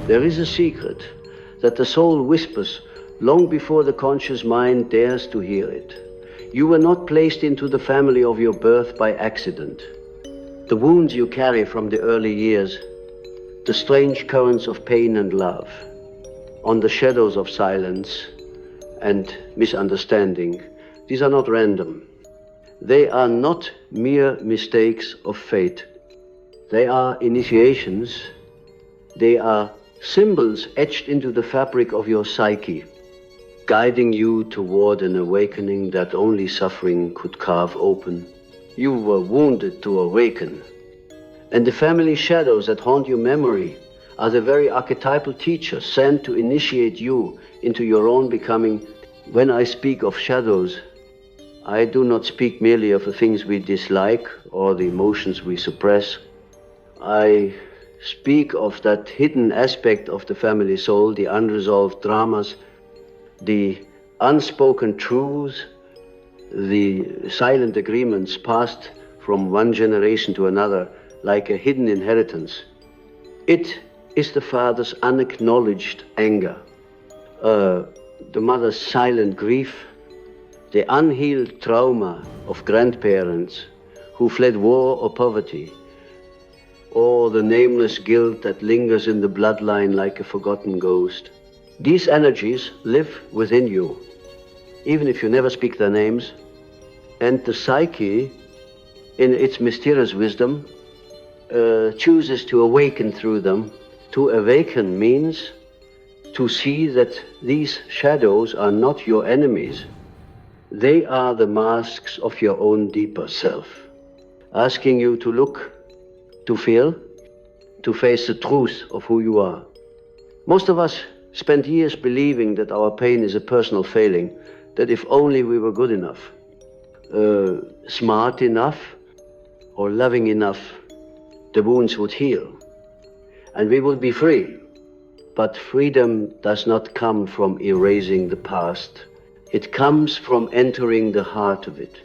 There is a secret that the soul whispers long before the conscious mind dares to hear it. You were not placed into the family of your birth by accident. The wounds you carry from the early years, the strange currents of pain and love, on the shadows of silence and misunderstanding, these are not random. They are not mere mistakes of fate. They are initiations. They are symbols etched into the fabric of your psyche, guiding you toward an awakening that only suffering could carve open. You were wounded to awaken. And the family shadows that haunt your memory are the very archetypal teachers sent to initiate you into your own becoming. When I speak of shadows, I do not speak merely of the things we dislike or the emotions we suppress. I speak of that hidden aspect of the family soul, the unresolved dramas, the unspoken truths, the silent agreements passed from one generation to another like a hidden inheritance. It is the father's unacknowledged anger, the mother's silent grief, the unhealed trauma of grandparents who fled war or poverty, or the nameless guilt that lingers in the bloodline like a forgotten ghost. These energies live within you, even if you never speak their names, and the psyche, in its mysterious wisdom, chooses to awaken through them. To awaken means to see that these shadows are not your enemies. They are the masks of your own deeper self, asking you to look, to feel, to face the truth of who you are. Most of us spend years believing that our pain is a personal failing, that if only we were good enough, smart enough, or loving enough, the wounds would heal, and we would be free. But freedom does not come from erasing the past. It comes from entering the heart of it.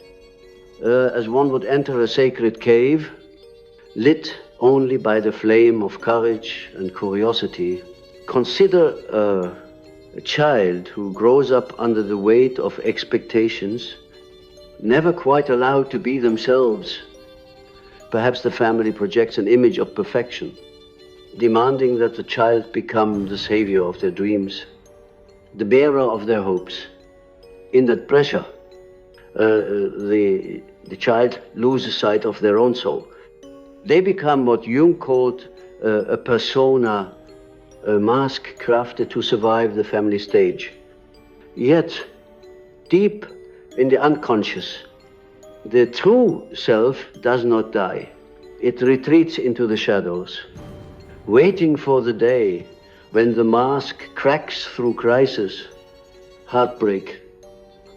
As one would enter a sacred cave, lit only by the flame of courage and curiosity. Consider a child who grows up under the weight of expectations, never quite allowed to be themselves. Perhaps the family projects an image of perfection, demanding that the child become the savior of their dreams, the bearer of their hopes. In that pressure, the child loses sight of their own soul. They become what Jung called a persona, a mask crafted to survive the family stage. Yet, deep in the unconscious, the true self does not die. It retreats into the shadows, waiting for the day when the mask cracks through crisis, heartbreak,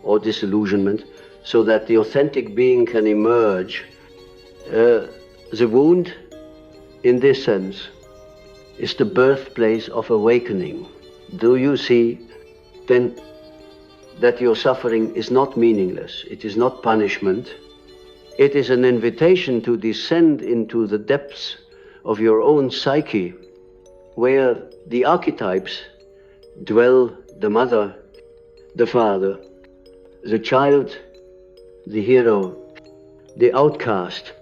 or disillusionment, so that the authentic being can emerge. The wound, in this sense, is the birthplace of awakening. Do you see then that your suffering is not meaningless? It is not punishment. It is an invitation to descend into the depths of your own psyche, where the archetypes dwell: the mother, the father, the child, the hero, the outcast.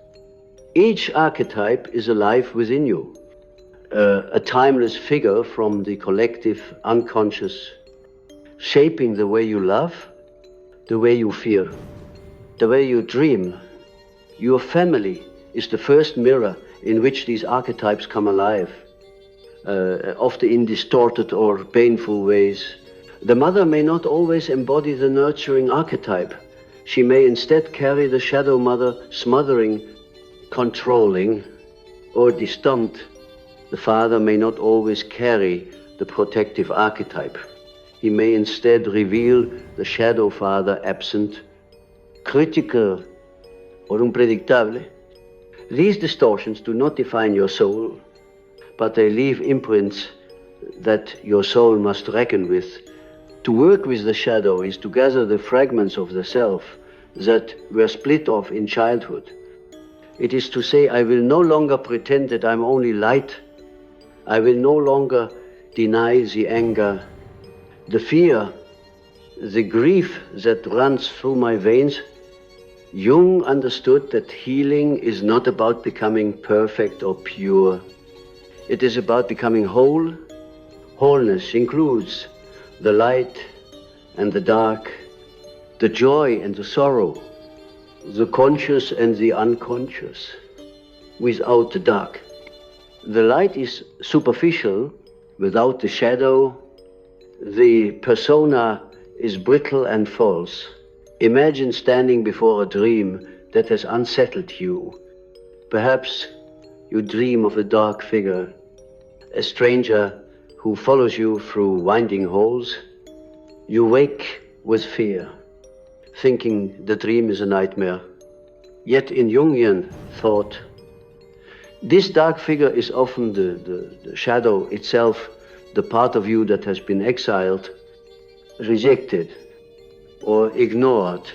Each archetype is alive within you, a timeless figure from the collective unconscious, shaping the way you love, the way you fear, the way you dream. Your family is the first mirror in which these archetypes come alive, often in distorted or painful ways. The mother may not always embody the nurturing archetype. She may instead carry the shadow mother, smothering, controlling, or distant. The father may not always carry the protective archetype. He may instead reveal the shadow father, absent, critical, or unpredictable. These distortions do not define your soul, but they leave imprints that your soul must reckon with. To work with the shadow is to gather the fragments of the self that were split off in childhood. It is to say, I will no longer pretend that I'm only light. I will no longer deny the anger, the fear, the grief that runs through my veins. Jung understood that healing is not about becoming perfect or pure. It is about becoming whole. Wholeness includes the light and the dark, the joy and the sorrow, the conscious and the unconscious, without the dark. The light is superficial, without the shadow. The persona is brittle and false. Imagine standing before a dream that has unsettled you. Perhaps you dream of a dark figure, a stranger who follows you through winding halls. You wake with fear, thinking the dream is a nightmare. Yet in Jungian thought, this dark figure is often the shadow itself, the part of you that has been exiled, rejected, or ignored.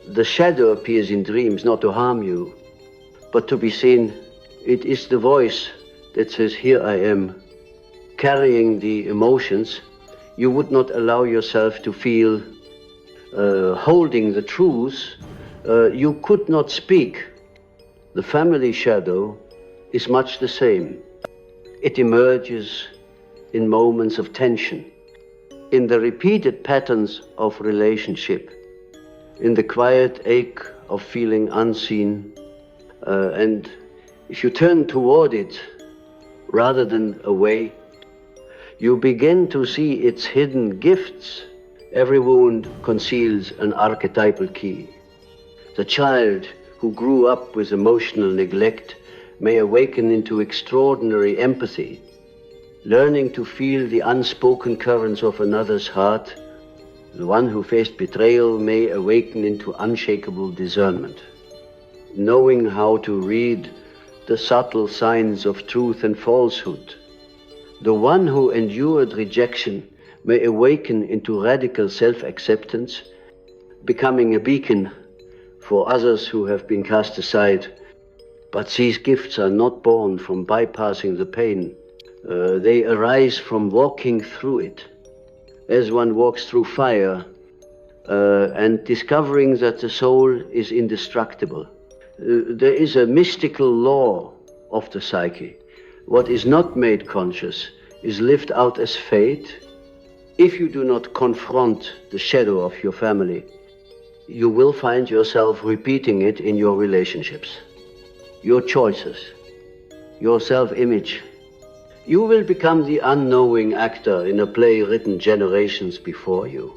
The shadow appears in dreams not to harm you, but to be seen. It is the voice that says, here I am, carrying the emotions you would not allow yourself to feel, holding the truths you could not speak. The family shadow is much the same. It emerges in moments of tension, in the repeated patterns of relationship, in the quiet ache of feeling unseen. And if you turn toward it rather than away, you begin to see its hidden gifts. Every wound conceals an archetypal key. The child who grew up with emotional neglect may awaken into extraordinary empathy, learning to feel the unspoken currents of another's heart. The one who faced betrayal may awaken into unshakable discernment, knowing how to read the subtle signs of truth and falsehood. The one who endured rejection may awaken into radical self-acceptance, becoming a beacon for others who have been cast aside. But these gifts are not born from bypassing the pain. They arise from walking through it, as one walks through fire, and discovering that the soul is indestructible. There is a mystical law of the psyche. What is not made conscious is lived out as fate. If you do not confront the shadow of your family, you will find yourself repeating it in your relationships, your choices, your self-image. You will become the unknowing actor in a play written generations before you.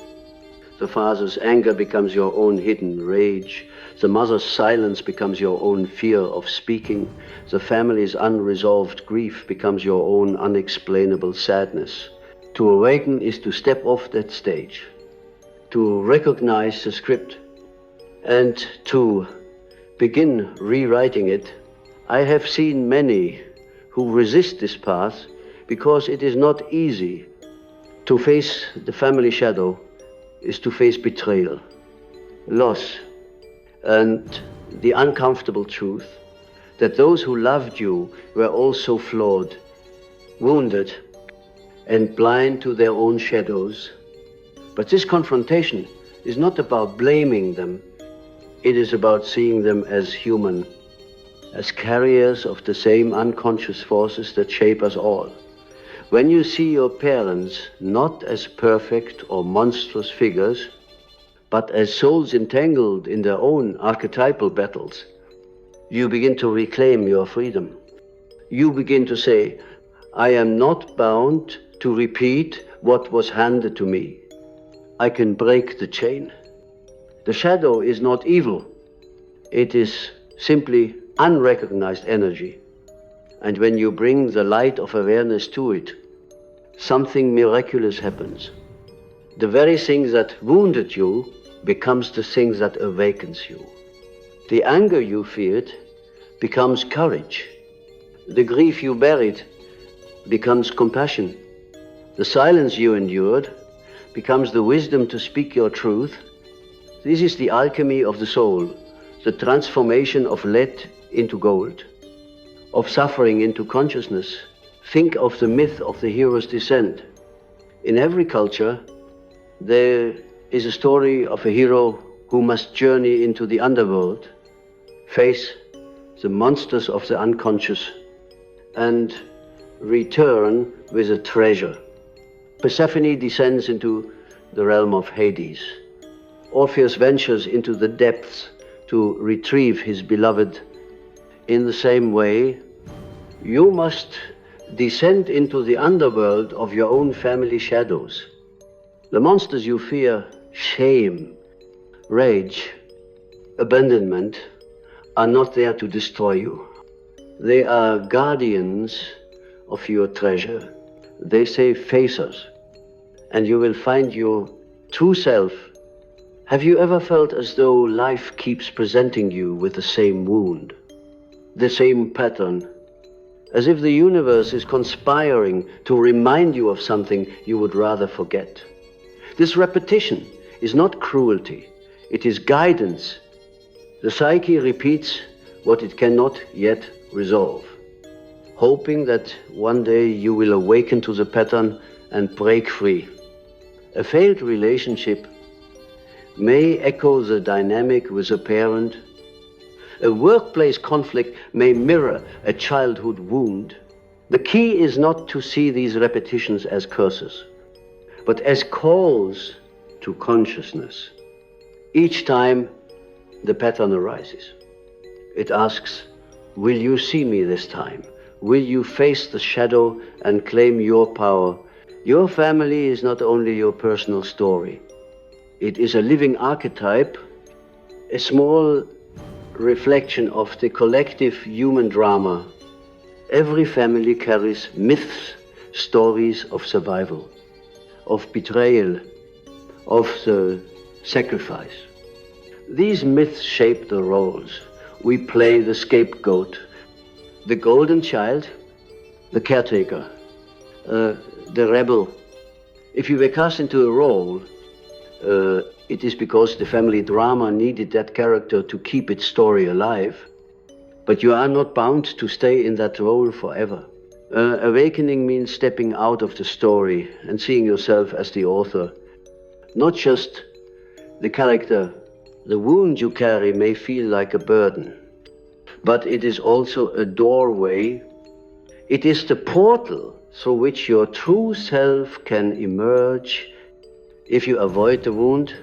The father's anger becomes your own hidden rage. The mother's silence becomes your own fear of speaking. The family's unresolved grief becomes your own unexplainable sadness. To awaken is to step off that stage, to recognize the script, and to begin rewriting it. I have seen many who resist this path because it is not easy. To face the family shadow is to face betrayal, loss, and the uncomfortable truth that those who loved you were also flawed, wounded, and blind to their own shadows. But this confrontation is not about blaming them. It is about seeing them as human, as carriers of the same unconscious forces that shape us all. When you see your parents not as perfect or monstrous figures, but as souls entangled in their own archetypal battles, you begin to reclaim your freedom. You begin to say, I am not bound to repeat what was handed to me. I can break the chain. The shadow is not evil. It is simply unrecognized energy. And when you bring the light of awareness to it, something miraculous happens. The very thing that wounded you becomes the thing that awakens you. The anger you feared becomes courage. The grief you buried becomes compassion. The silence you endured becomes the wisdom to speak your truth. This is the alchemy of the soul, the transformation of lead into gold, of suffering into consciousness, Think of the myth of the hero's descent. In every culture, there is a story of a hero who must journey into the underworld, face the monsters of the unconscious, and return with a treasure. Persephone descends into the realm of Hades. Orpheus ventures into the depths to retrieve his beloved. In the same way, you must descend into the underworld of your own family shadows. The monsters you fear, shame, rage, abandonment, are not there to destroy you. They are guardians of your treasure. They say, face us, and you will find your true self. Have you ever felt as though life keeps presenting you with the same wound, the same pattern, as if the universe is conspiring to remind you of something you would rather forget? This repetition is not cruelty, it is guidance. The psyche repeats what it cannot yet resolve, hoping that one day you will awaken to the pattern and break free. A failed relationship may echo the dynamic with a parent. A workplace conflict may mirror a childhood wound. The key is not to see these repetitions as curses, but as calls to consciousness. Each time the pattern arises, it asks, will you see me this time? Will you face the shadow and claim your power? Your family is not only your personal story. It is a living archetype, a small reflection of the collective human drama. Every family carries myths, stories of survival, of betrayal, of the sacrifice. These myths shape the roles. We play the scapegoat, the golden child, the caretaker, the rebel. If you were cast into a role, it is because the family drama needed that character to keep its story alive. But you are not bound to stay in that role forever. Awakening means stepping out of the story and seeing yourself as the author, not just the character. The wound you carry may feel like a burden, but it is also a doorway. It is the portal through which your true self can emerge. If you avoid the wound,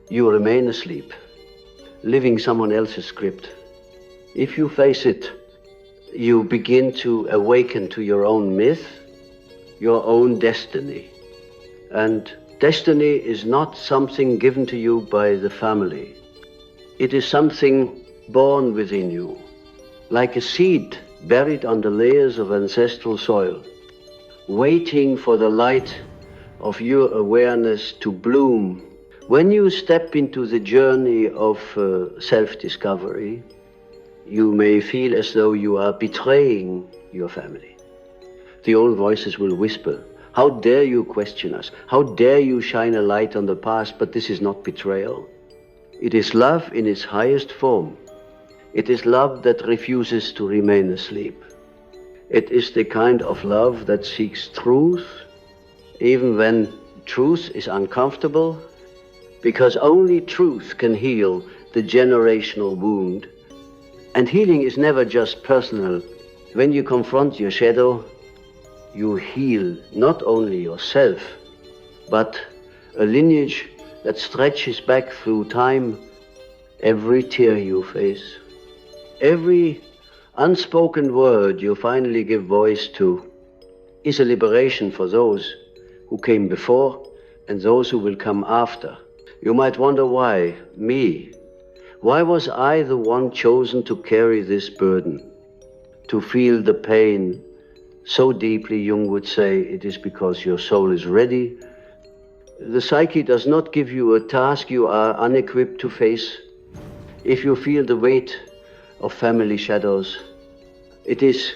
you remain asleep, living someone else's script. If you face it, you begin to awaken to your own myth, your own destiny. And destiny is not something given to you by the family. It is something born within you, like a seed buried under layers of ancestral soil, waiting for the light of your awareness to bloom. When you step into the journey of self-discovery, you may feel as though you are betraying your family. The old voices will whisper, how dare you question us? How dare you shine a light on the past? But this is not betrayal. It is love in its highest form. It is love that refuses to remain asleep. It is the kind of love that seeks truth, even when truth is uncomfortable, because only truth can heal the generational wound. And healing is never just personal. When you confront your shadow, you heal not only yourself, but a lineage that stretches back through time. Every tear you face, every unspoken word you finally give voice to, is a liberation for those who came before and those who will come after. You might wonder why, me? Why was I the one chosen to carry this burden, to feel the pain so deeply? Jung would say it is because your soul is ready. The psyche does not give you a task you are unequipped to face. If you feel the weight of family shadows, it is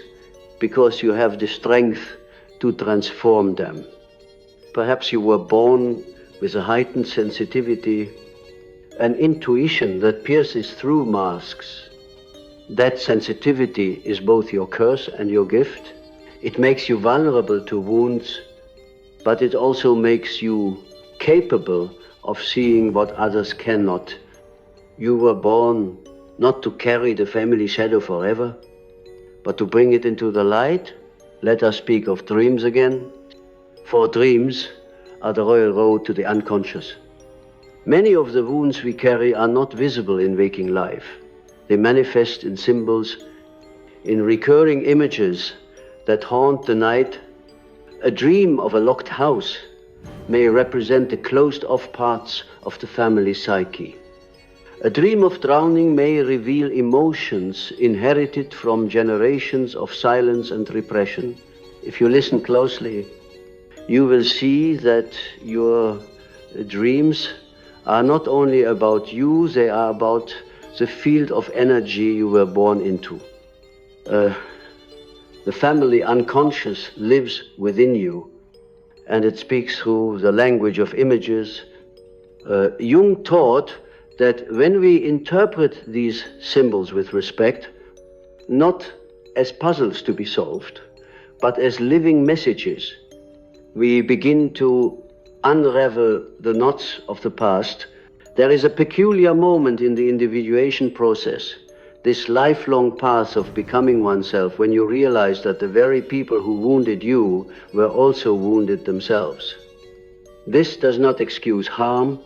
because you have the strength to transform them. Perhaps you were born with a heightened sensitivity, an intuition that pierces through masks. That sensitivity is both your curse and your gift. It makes you vulnerable to wounds, but it also makes you capable of seeing what others cannot. You were born not to carry the family shadow forever, but to bring it into the light. Let us speak of dreams again, for dreams are the royal road to the unconscious. Many of the wounds we carry are not visible in waking life. They manifest in symbols, in recurring images that haunt the night. A dream of a locked house may represent the closed-off parts of the family psyche. A dream of drowning may reveal emotions inherited from generations of silence and repression. If you listen closely, you will see that your dreams are not only about you, they are about the field of energy you were born into. The family unconscious lives within you, and it speaks through the language of images. Jung taught that when we interpret these symbols with respect, not as puzzles to be solved, but as living messages, we begin to unravel the knots of the past. There is a peculiar moment in the individuation process, this lifelong path of becoming oneself, when you realize that the very people who wounded you were also wounded themselves. This does not excuse harm,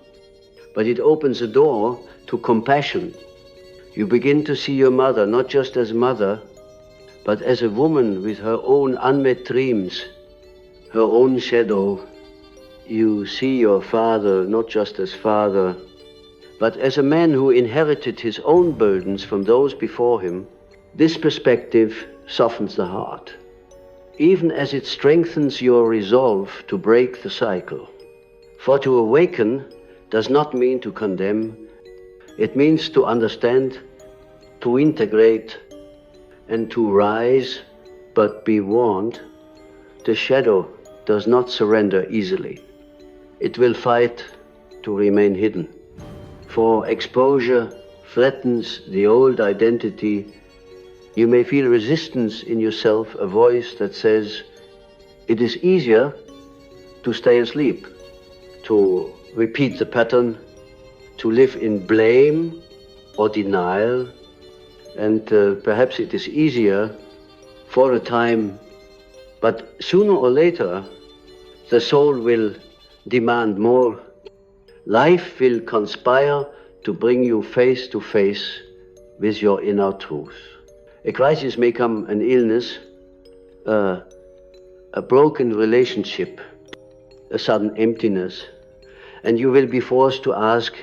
but it opens a door to compassion. You begin to see your mother not just as mother, but as a woman with her own unmet dreams, her own shadow. You see your father not just as father, but as a man who inherited his own burdens from those before him. This perspective softens the heart, even as it strengthens your resolve to break the cycle. For to awaken does not mean to condemn. It means to understand, to integrate, and to rise, but be warned, the shadow does not surrender easily. It will fight to remain hidden. For exposure threatens the old identity. You may feel resistance in yourself, a voice that says, it is easier to stay asleep, to repeat the pattern, to live in blame or denial, and perhaps it is easier for a time, but sooner or later the soul will demand more. Life will conspire to bring you face to face with your inner truth. A crisis may come, an illness, a broken relationship, a sudden emptiness, and you will be forced to ask,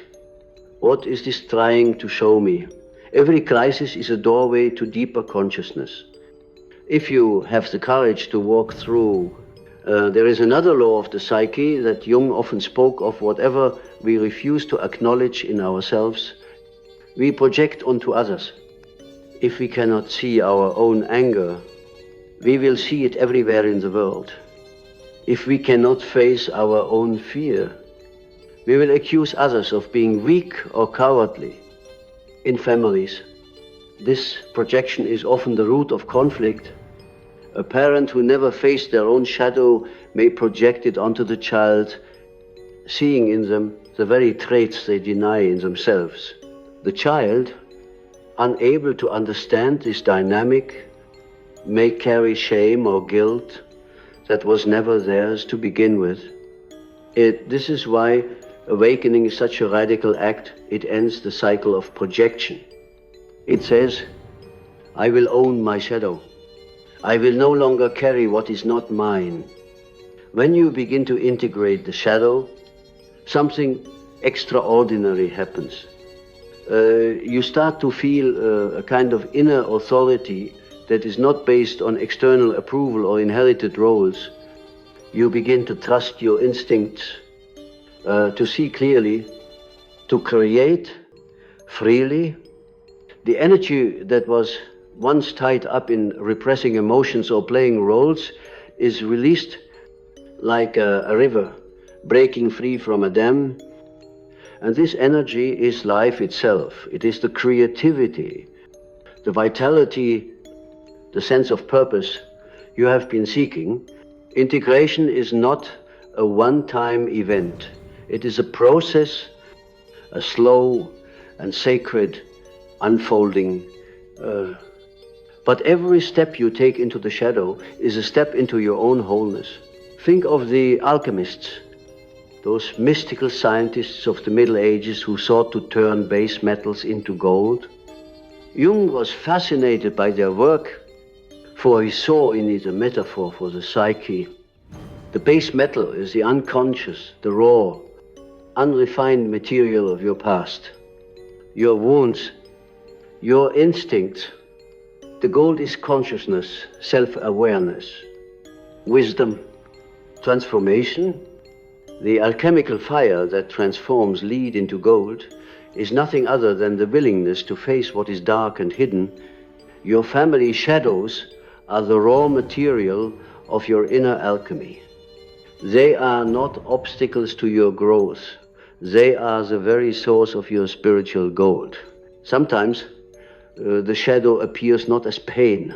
what is this trying to show me? Every crisis is a doorway to deeper consciousness. If you have the courage to walk through, there is another law of the psyche that Jung often spoke of. Whatever we refuse to acknowledge in ourselves, we project onto others. If we cannot see our own anger, we will see it everywhere in the world. If we cannot face our own fear, we will accuse others of being weak or cowardly. In families, this projection is often the root of conflict. A parent who never faced their own shadow may project it onto the child, seeing in them the very traits they deny in themselves. The child, unable to understand this dynamic, may carry shame or guilt that was never theirs to begin with. This is why awakening is such a radical act. It ends the cycle of projection. It says, I will own my shadow. I will no longer carry what is not mine. When you begin to integrate the shadow, something extraordinary happens. You start to feel a kind of inner authority that is not based on external approval or inherited roles. You begin to trust your instincts, to see clearly, to create freely. The energy that was once tied up in repressing emotions or playing roles is released like a river breaking free from a dam. And this energy is life itself. It is the creativity, the vitality, the sense of purpose you have been seeking. Integration is not a one-time event. It is a process, a slow and sacred unfolding. But every step you take into the shadow is a step into your own wholeness. Think of the alchemists, those mystical scientists of the Middle Ages who sought to turn base metals into gold. Jung was fascinated by their work, for he saw in it a metaphor for the psyche. The base metal is the unconscious, the raw, unrefined material of your past, your wounds, your instincts. The gold is consciousness, self-awareness, wisdom, transformation. The alchemical fire that transforms lead into gold is nothing other than the willingness to face what is dark and hidden. Your family shadows are the raw material of your inner alchemy. They are not obstacles to your growth. They are the very source of your spiritual gold. Sometimes the shadow appears not as pain,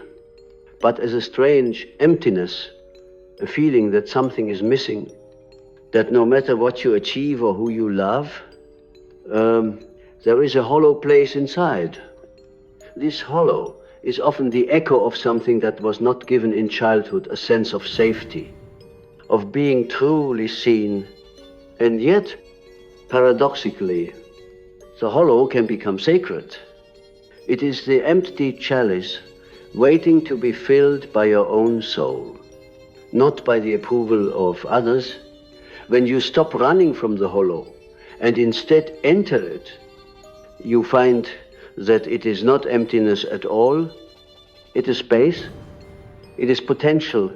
but as a strange emptiness, a feeling that something is missing, that no matter what you achieve or who you love, there is a hollow place inside. This hollow is often the echo of something that was not given in childhood, a sense of safety, of being truly seen. And yet, paradoxically, the hollow can become sacred. It is the empty chalice waiting to be filled by your own soul, not by the approval of others. When you stop running from the hollow and instead enter it, you find that it is not emptiness at all. It is space, it is potential.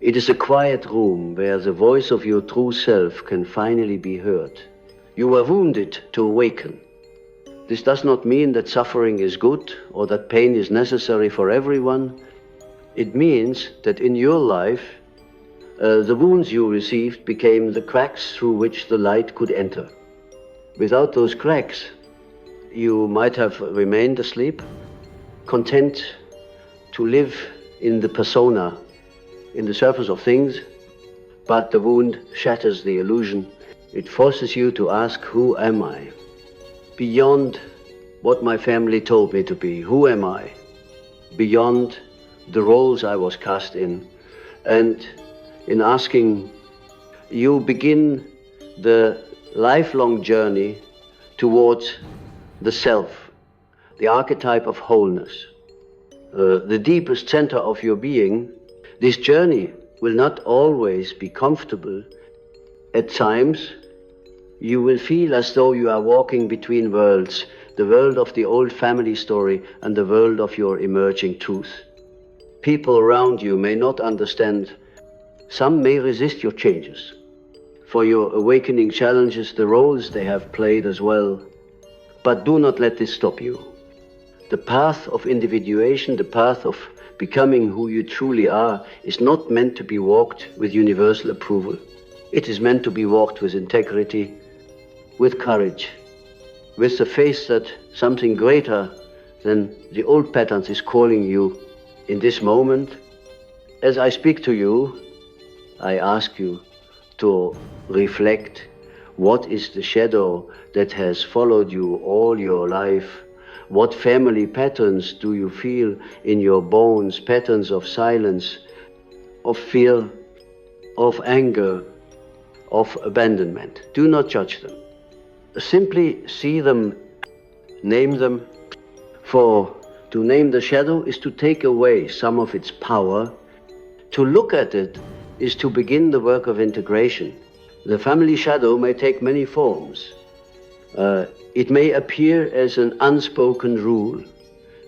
It is a quiet room where the voice of your true self can finally be heard. You were wounded to awaken. This does not mean that suffering is good or that pain is necessary for everyone. It means that in your life, the wounds you received became the cracks through which the light could enter. Without those cracks, you might have remained asleep, content to live in the persona, in the surface of things, but the wound shatters the illusion. It forces you to ask, who am I? Beyond what my family told me to be, who am I? Beyond the roles I was cast in. And in asking, you begin the lifelong journey towards the self, the archetype of wholeness, the deepest center of your being. This journey will not always be comfortable. At times, you will feel as though you are walking between worlds, the world of the old family story and the world of your emerging truth. People around you may not understand. Some may resist your changes, for your awakening challenges the roles they have played as well. But do not let this stop you. The path of individuation, the path of becoming who you truly are, is not meant to be walked with universal approval. It is meant to be walked with integrity, with courage, with the faith that something greater than the old patterns is calling you in this moment. As I speak to you, I ask you to reflect, what is the shadow that has followed you all your life? What family patterns do you feel in your bones, patterns of silence, of fear, of anger, of abandonment? Do not judge them. Simply see them, name them, for to name the shadow is to take away some of its power. To look at it is to begin the work of integration. The family shadow may take many forms. It may appear as an unspoken rule.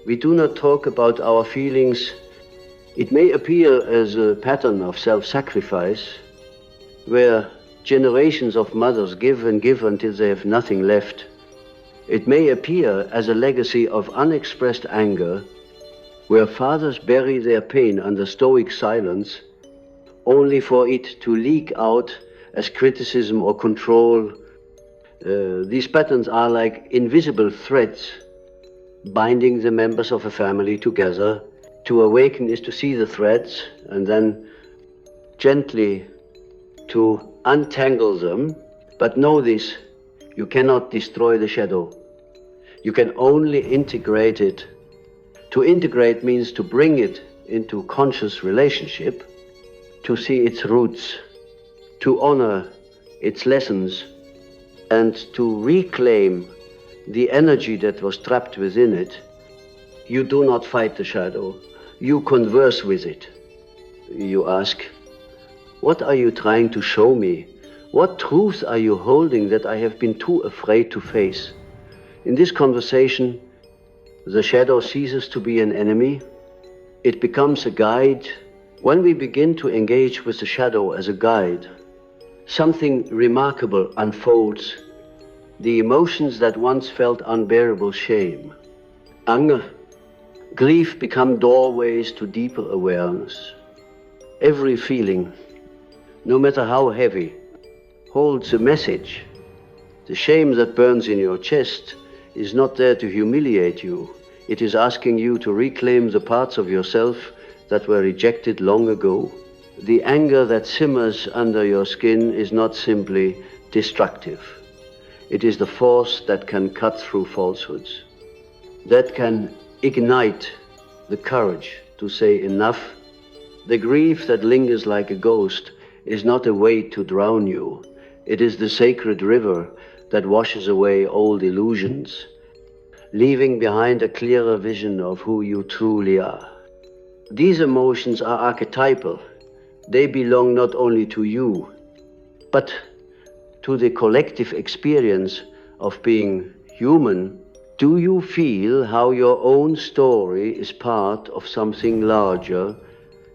We do not talk about our feelings. It may appear as a pattern of self-sacrifice, where generations of mothers give and give until they have nothing left. It may appear as a legacy of unexpressed anger, where fathers bury their pain under stoic silence, only for it to leak out as criticism or control. These patterns are like invisible threads binding the members of a family together. To awaken is to see the threads and then gently to untangle them. But know this, you cannot destroy the shadow. You can only integrate it. To integrate means to bring it into conscious relationship, to see its roots, to honor its lessons, and to reclaim the energy that was trapped within it. You do not fight the shadow, you converse with it. You ask, what are you trying to show me? What truth are you holding that I have been too afraid to face? In this conversation, the shadow ceases to be an enemy. It becomes a guide. When we begin to engage with the shadow as a guide, something remarkable unfolds. The emotions that once felt unbearable shame, anger, grief become doorways to deeper awareness. Every feeling, no matter how heavy, holds a message. The shame that burns in your chest is not there to humiliate you. It is asking you to reclaim the parts of yourself that were rejected long ago. The anger that simmers under your skin is not simply destructive. It is the force that can cut through falsehoods, that can ignite the courage to say enough. The grief that lingers like a ghost is not a weight to drown you. It is the sacred river that washes away old illusions, leaving behind a clearer vision of who you truly are. These emotions are archetypal. They belong not only to you, but to the collective experience of being human. Do you feel how your own story is part of something larger?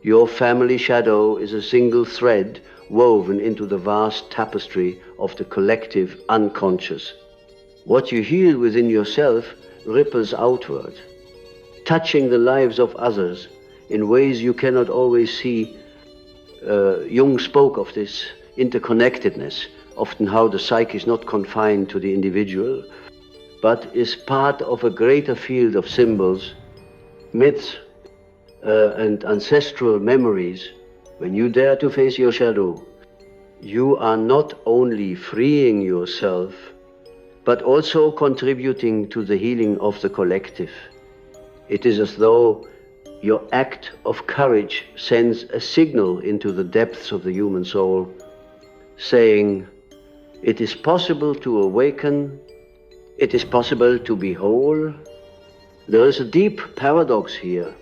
Your family shadow is a single thread woven into the vast tapestry of the collective unconscious. What you heal within yourself ripples outward, touching the lives of others in ways you cannot always see. Jung spoke of this interconnectedness, often how the psyche is not confined to the individual, but is part of a greater field of symbols, myths, and ancestral memories. When you dare to face your shadow, you are not only freeing yourself, but also contributing to the healing of the collective. It is as though your act of courage sends a signal into the depths of the human soul, saying, it is possible to awaken, it is possible to be whole. There is a deep paradox here.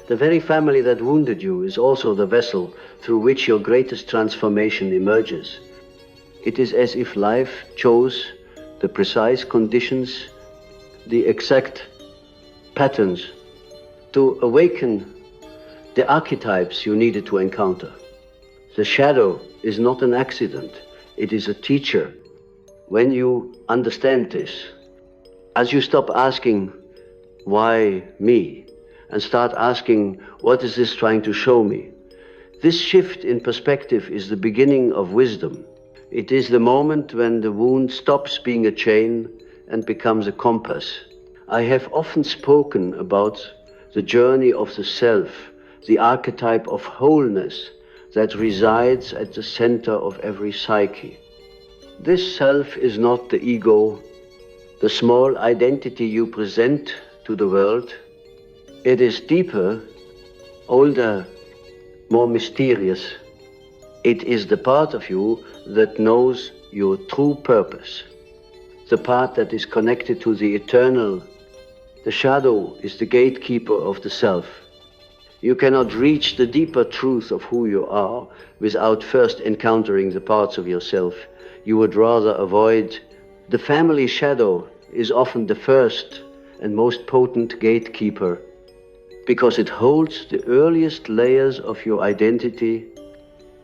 The very family that wounded you is also the vessel through which your greatest transformation emerges. It is as if life chose the precise conditions, the exact patterns to awaken the archetypes you needed to encounter. The shadow is not an accident, it is a teacher. When you understand this, as you stop asking, why me? And start asking, what is this trying to show me? This shift in perspective is the beginning of wisdom. It is the moment when the wound stops being a chain and becomes a compass. I have often spoken about the journey of the self, the archetype of wholeness that resides at the center of every psyche. This self is not the ego, the small identity you present to the world. It is deeper, older, more mysterious. It is the part of you that knows your true purpose, the part that is connected to the eternal. The shadow is the gatekeeper of the self. You cannot reach the deeper truth of who you are without first encountering the parts of yourself you would rather avoid. The family shadow is often the first and most potent gatekeeper because it holds the earliest layers of your identity.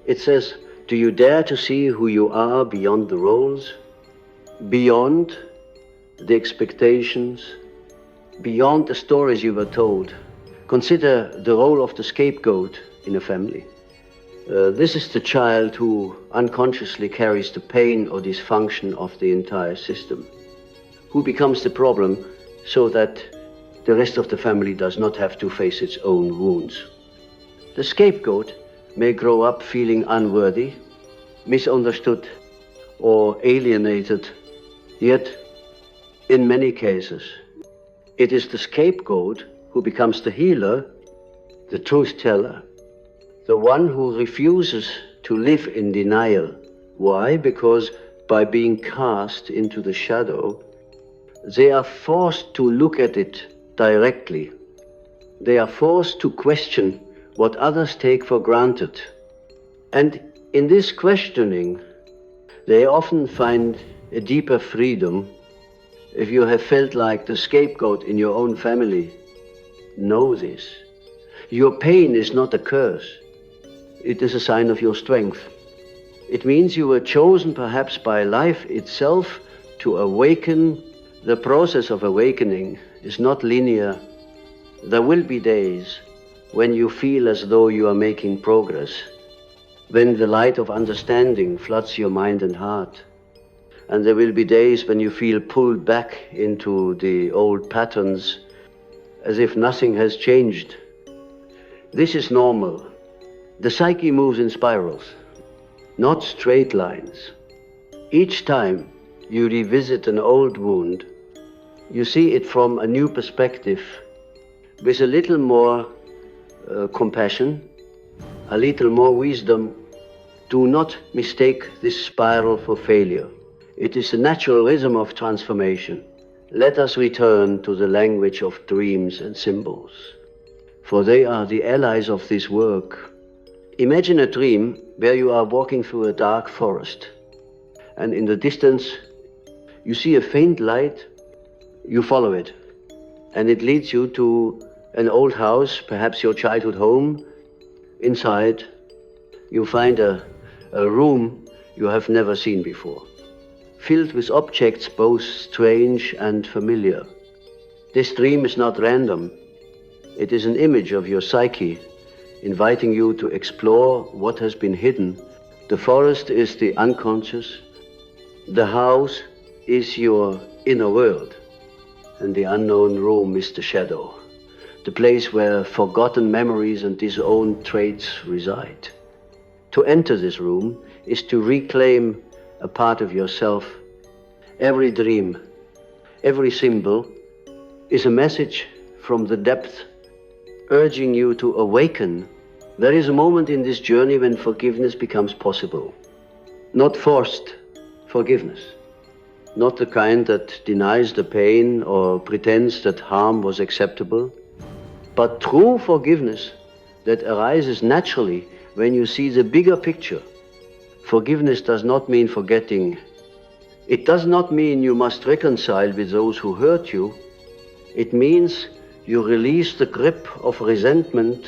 It says, do you dare to see who you are beyond the roles, beyond the expectations, beyond the stories you were told? Consider the role of the scapegoat in a family. This is the child who unconsciously carries the pain or dysfunction of the entire system, who becomes the problem so that The rest of the family does not have to face its own wounds. The scapegoat may grow up feeling unworthy, misunderstood, or alienated, yet in many cases, it is the scapegoat who becomes the healer, the truth teller, the one who refuses to live in denial. Why? Because by being cast into the shadow, they are forced to look at it directly. They are forced to question what others take for granted. And in this questioning, they often find a deeper freedom. If you have felt like the scapegoat in your own family, know this. Your pain is not a curse. It is a sign of your strength. It means you were chosen perhaps by life itself to awaken. The process of awakening is not linear. There will be days when you feel as though you are making progress, when the light of understanding floods your mind and heart. And there will be days when you feel pulled back into the old patterns as if nothing has changed. This is normal. The psyche moves in spirals, not straight lines. Each time you revisit an old wound, you see it from a new perspective, with a little more compassion, a little more wisdom. Do not mistake this spiral for failure. It is the natural rhythm of transformation. Let us return to the language of dreams and symbols, for they are the allies of this work. Imagine a dream where you are walking through a dark forest, and in the distance you see a faint light. You follow it, and it leads you to an old house, perhaps your childhood home. Inside, you find a room you have never seen before, filled with objects both strange and familiar. This dream is not random. It is an image of your psyche, inviting you to explore what has been hidden. The forest is the unconscious. The house is your inner world. And the unknown room is the shadow, the place where forgotten memories and disowned traits reside. To enter this room is to reclaim a part of yourself. Every dream, every symbol is a message from the depth, urging you to awaken. There is a moment in this journey when forgiveness becomes possible. Not forced forgiveness. Not the kind that denies the pain or pretends that harm was acceptable, but true forgiveness that arises naturally when you see the bigger picture. Forgiveness does not mean forgetting. It does not mean you must reconcile with those who hurt you. It means you release the grip of resentment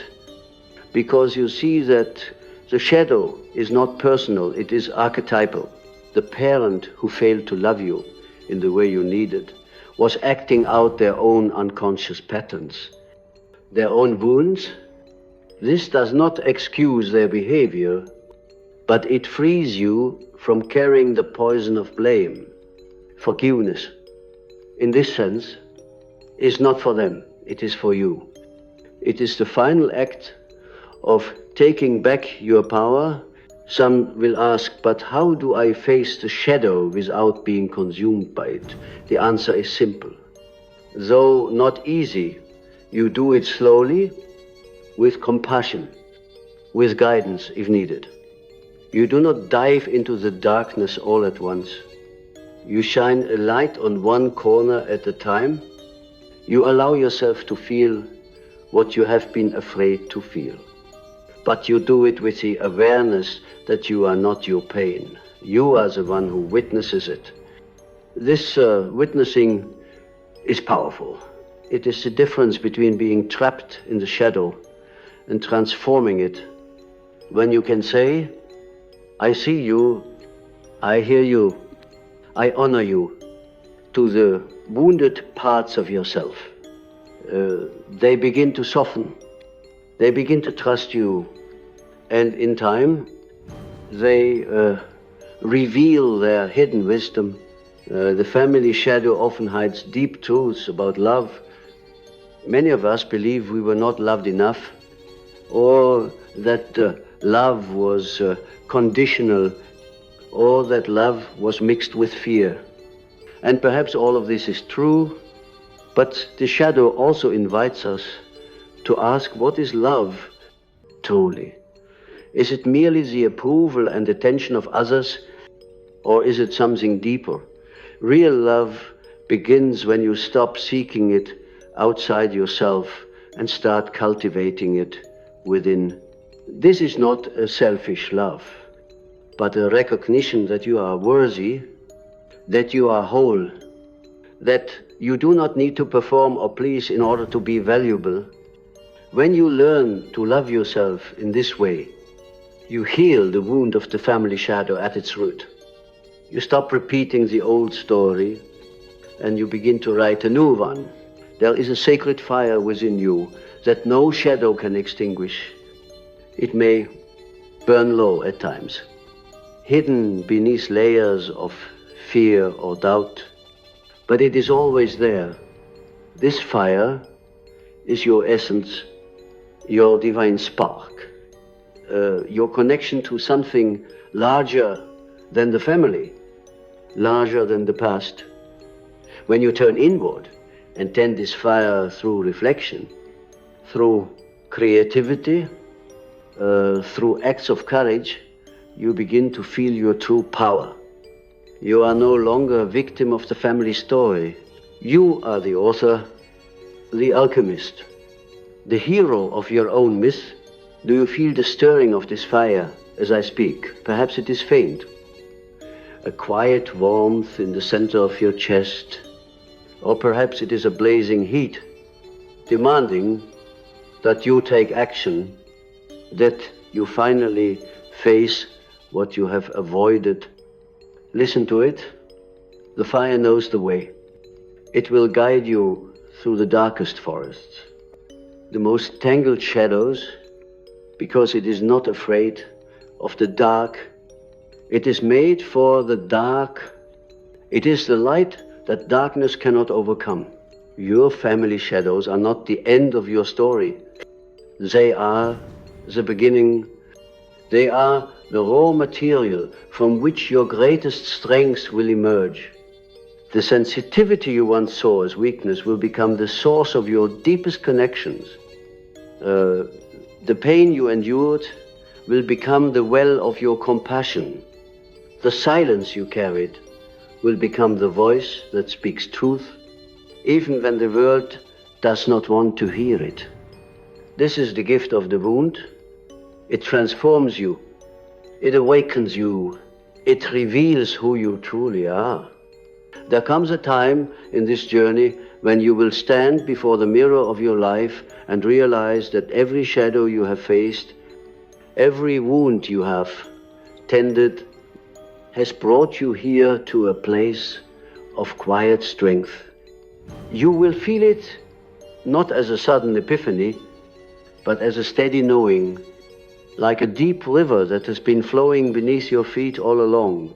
because you see that the shadow is not personal, it is archetypal. The parent who failed to love you in the way you needed was acting out their own unconscious patterns, their own wounds. This does not excuse their behavior, but it frees you from carrying the poison of blame. Forgiveness, in this sense, is not for them, it is for you. It is the final act of taking back your power. Some will ask, but how do I face the shadow without being consumed by it? The answer is simple. Though not easy, you do it slowly, with compassion, with guidance if needed. You do not dive into the darkness all at once. You shine a light on one corner at a time. You allow yourself to feel what you have been afraid to feel. But you do it with the awareness that you are not your pain. You are the one who witnesses it. This witnessing is powerful. It is the difference between being trapped in the shadow and transforming it. When you can say, I see you, I hear you, I honor you, to the wounded parts of yourself. They begin to soften. They begin to trust you. And in time, they reveal their hidden wisdom. The family shadow often hides deep truths about love, Many of us believe we were not loved enough, or that love was conditional, or that love was mixed with fear. And perhaps all of this is true, but the shadow also invites us to ask, what is love truly? Is it merely the approval and attention of others, or is it something deeper? Real love begins when you stop seeking it outside yourself and start cultivating it within. This is not a selfish love, but a recognition that you are worthy, that you are whole, that you do not need to perform or please in order to be valuable. When you learn to love yourself in this way, you heal the wound of the family shadow at its root. You stop repeating the old story and you begin to write a new one. There is a sacred fire within you that no shadow can extinguish. It may burn low at times, hidden beneath layers of fear or doubt, but it is always there. This fire is your essence, your divine spark, your connection to something larger than the family, larger than the past. When you turn inward and tend this fire through reflection, through creativity, through acts of courage, you begin to feel your true power. You are no longer a victim of the family story. You are the author, the alchemist, the hero of your own myth. Do you feel the stirring of this fire as I speak? Perhaps it is faint. A quiet warmth in the center of your chest, or perhaps it is a blazing heat, demanding that you take action, that you finally face what you have avoided. Listen to it. The fire knows the way. It will guide you through the darkest forests, the most tangled shadows, because it is not afraid of the dark. It is made for the dark. It is the light that darkness cannot overcome. Your family shadows are not the end of your story. They are the beginning. They are the raw material from which your greatest strengths will emerge. The sensitivity you once saw as weakness will become the source of your deepest connections. The pain you endured will become the well of your compassion. The silence you carried will become the voice that speaks truth, even when the world does not want to hear it. This is the gift of the wound. It transforms you. It awakens you. It reveals who you truly are. There comes a time in this journey when you will stand before the mirror of your life and realize that every shadow you have faced, every wound you have tended, has brought you here to a place of quiet strength. You will feel it not as a sudden epiphany, but as a steady knowing, like a deep river that has been flowing beneath your feet all along.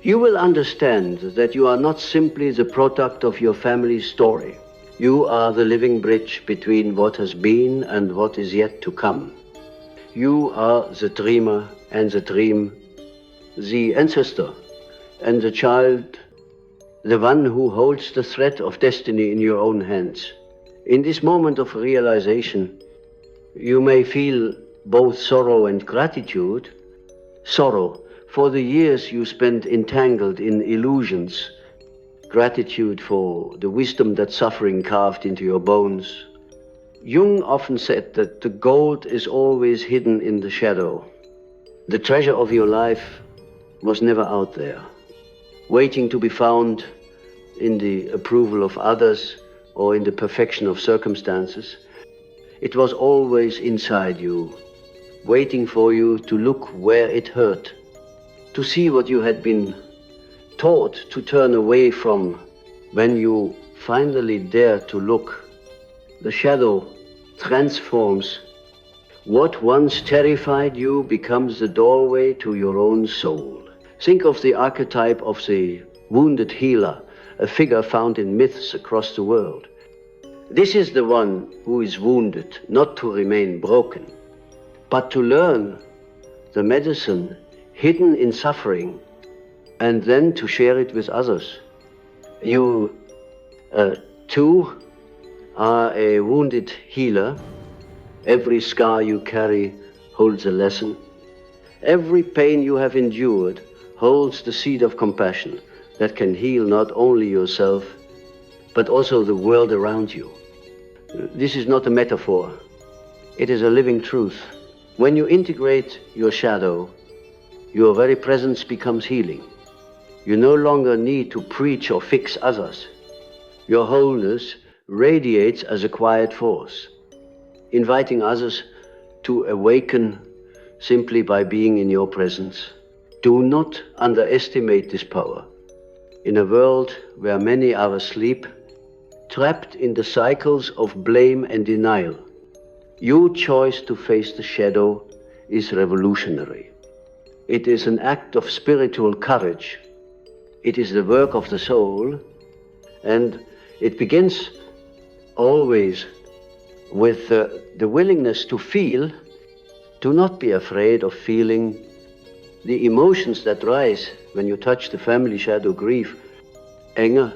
You will understand that you are not simply the product of your family's story. You are the living bridge between what has been and what is yet to come. You are the dreamer and the dream, the ancestor and the child, the one who holds the thread of destiny in your own hands. In this moment of realization, you may feel both sorrow and gratitude. Sorrow for the years you spent entangled in illusions. Gratitude for the wisdom that suffering carved into your bones. Jung often said that the gold is always hidden in the shadow. The treasure of your life was never out there, waiting to be found in the approval of others or in the perfection of circumstances. It was always inside you, waiting for you to look where it hurt, to see what you had been taught to turn away from. When you finally dare to look, the shadow transforms. What once terrified you becomes the doorway to your own soul. Think of the archetype of the wounded healer, a figure found in myths across the world. This is the one who is wounded, not to remain broken, but to learn the medicine hidden in suffering and then to share it with others. You too are a wounded healer. Every scar you carry holds a lesson. Every pain you have endured holds the seed of compassion that can heal not only yourself, but also the world around you. This is not a metaphor. It is a living truth. When you integrate your shadow, your very presence becomes healing. You no longer need to preach or fix others. Your wholeness radiates as a quiet force, inviting others to awaken simply by being in your presence. Do not underestimate this power. In a world where many are asleep, trapped in the cycles of blame and denial, your choice to face the shadow is revolutionary. It is an act of spiritual courage. It is the work of the soul, and it begins always with the willingness to feel. Do not be afraid of feeling the emotions that rise when you touch the family shadow. Grief, anger,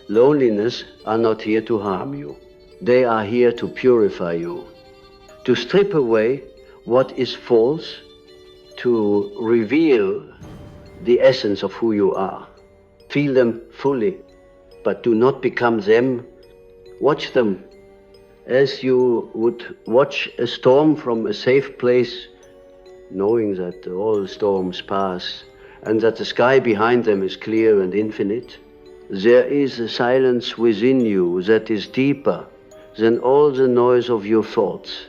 loneliness are not here to harm you. They are here to purify you, to strip away what is false, to reveal the essence of who you are. Feel them fully, but do not become them. Watch them as you would watch a storm from a safe place, knowing that all storms pass and that the sky behind them is clear and infinite. There is a silence within you that is deeper than all the noise of your thoughts.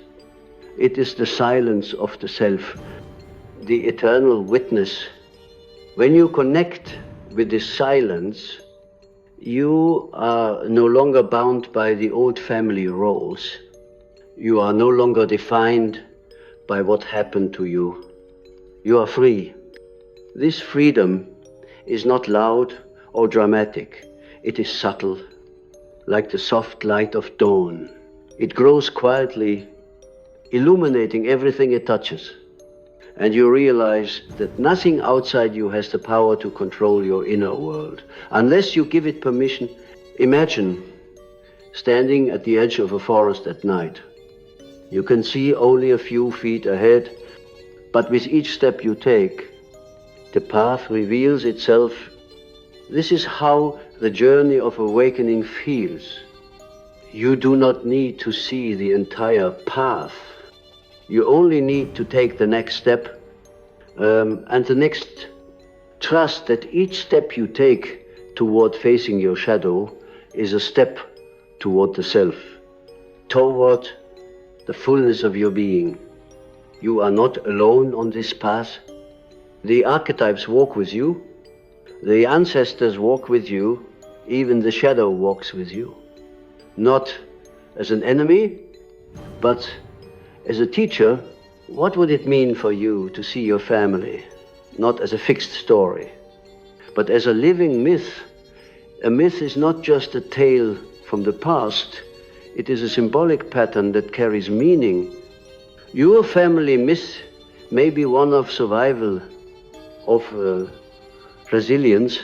It is the silence of the self, the eternal witness. When you connect with this silence, you are no longer bound by the old family roles. You are no longer defined by what happened to you. You are free. This freedom is not loud or dramatic. It is subtle, like the soft light of dawn. It grows quietly, illuminating everything it touches. And you realize that nothing outside you has the power to control your inner world, unless you give it permission. Imagine standing at the edge of a forest at night. You can see only a few feet ahead, but with each step you take, the path reveals itself. This is how the journey of awakening feels. You do not need to see the entire path. You only need to take the next step, and the next trust that each step you take toward facing your shadow is a step toward the self, toward the fullness of your being. You are not alone on this path. The archetypes walk with you, the ancestors walk with you, even the shadow walks with you. Not as an enemy, but as a teacher. What would it mean for you to see your family, not as a fixed story, but as a living myth? A myth is not just a tale from the past. It is a symbolic pattern that carries meaning. Your family myth may be one of survival, of resilience,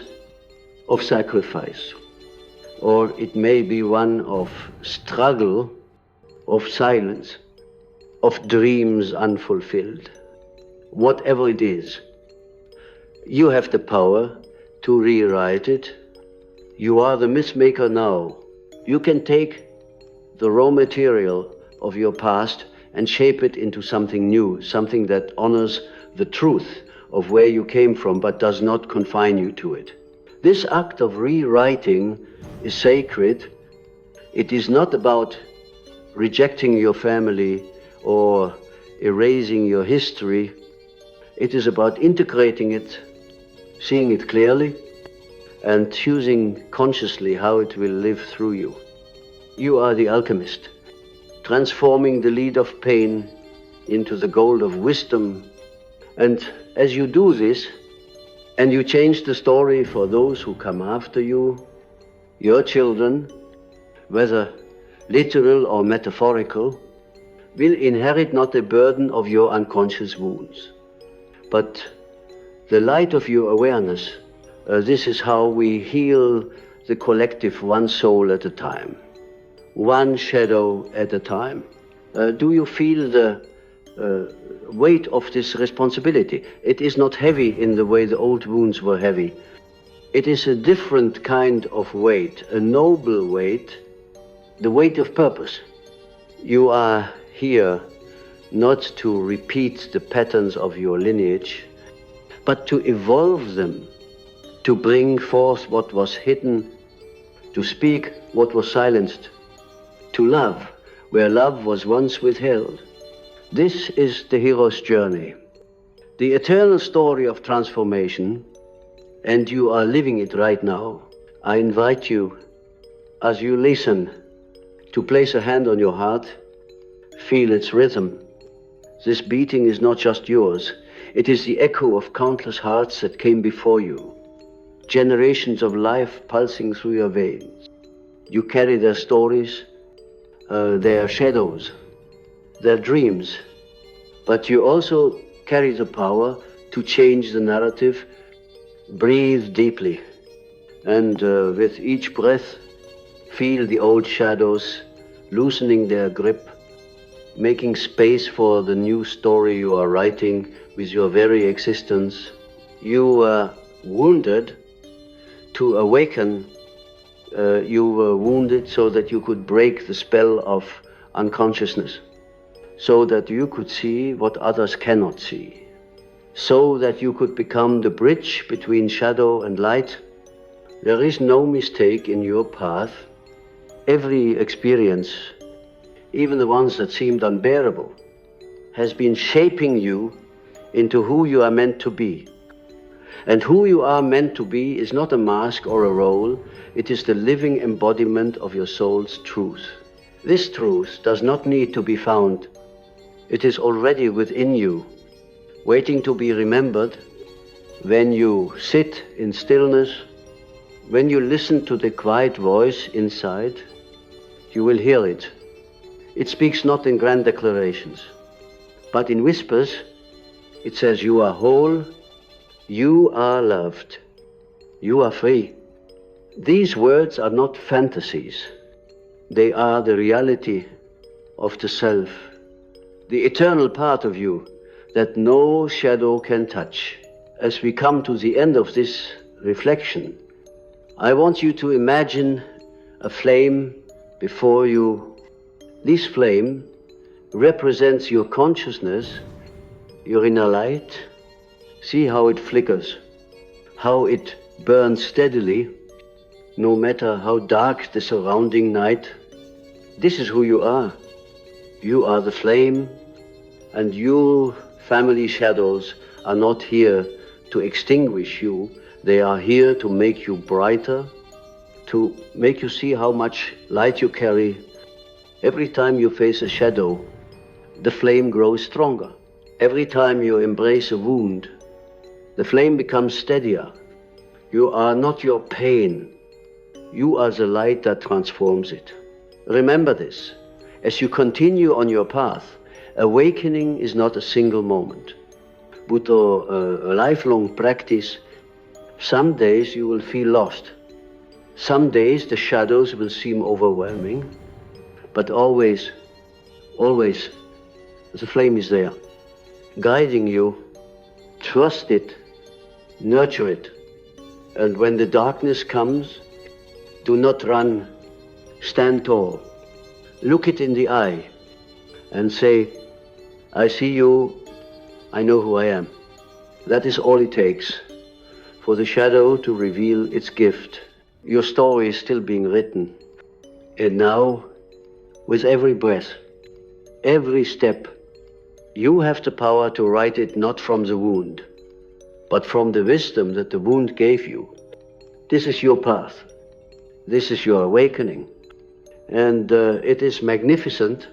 of sacrifice, or it may be one of struggle, of silence, of dreams unfulfilled. Whatever it is, you have the power to rewrite it. You are the myth maker now. You can take the raw material of your past and shape it into something new, something that honors the truth of where you came from but does not confine you to it. This act of rewriting is sacred. It is not about rejecting your family or erasing your history. It is about integrating it, seeing it clearly, and choosing consciously how it will live through you. You are the alchemist, transforming the lead of pain into the gold of wisdom. And as you do this, and you change the story for those who come after you, your children, whether literal or metaphorical, will inherit not the burden of your unconscious wounds, but the light of your awareness. This is how we heal the collective, one soul at a time, one shadow at a time. Do you feel the weight of this responsibility? It is not heavy in the way the old wounds were heavy. It is a different kind of weight, a noble weight, the weight of purpose. You are here not to repeat the patterns of your lineage, but to evolve them, to bring forth what was hidden, to speak what was silenced, to love where love was once withheld. This is the hero's journey, the eternal story of transformation, and you are living it right now. I invite you, as you listen, to place a hand on your heart, feel its rhythm. This beating is not just yours, it is the echo of countless hearts that came before you, generations of life pulsing through your veins. You carry their stories, their shadows, their dreams, but you also carry the power to change the narrative. Breathe deeply, and with each breath, feel the old shadows loosening their grip, making space for the new story you are writing with your very existence. You were wounded to awaken. You were wounded so that you could break the spell of unconsciousness, so that you could see what others cannot see, so that you could become the bridge between shadow and light. There is no mistake in your path. Every experience, even the ones that seemed unbearable, has been shaping you into who you are meant to be. And who you are meant to be is not a mask or a role, it is the living embodiment of your soul's truth. This truth does not need to be found. It is already within you, waiting to be remembered. When you sit in stillness, when you listen to the quiet voice inside, you will hear it. It speaks not in grand declarations, but in whispers. It says, you are whole, you are loved, you are free. These words are not fantasies. They are the reality of the self, the eternal part of you that no shadow can touch. As we come to the end of this reflection, I want you to imagine a flame before you. This flame represents your consciousness, your inner light. See how it flickers, how it burns steadily, no matter how dark the surrounding night. This is who you are. You are the flame, and your family shadows are not here to extinguish you. They are here to make you brighter, to make you see how much light you carry. Every time you face a shadow, the flame grows stronger. Every time you embrace a wound, the flame becomes steadier. You are not your pain. You are the light that transforms it. Remember this. As you continue on your path, awakening is not a single moment, but a lifelong practice. Some days you will feel lost. Some days the shadows will seem overwhelming, but always, always, the flame is there, guiding you. Trust it, nurture it, and when the darkness comes, do not run, stand tall. Look it in the eye and say, I see you, I know who I am. That is all it takes for the shadow to reveal its gift. Your story is still being written. And now, with every breath, every step, you have the power to write it not from the wound, but from the wisdom that the wound gave you. This is your path. This is your awakening. And it is magnificent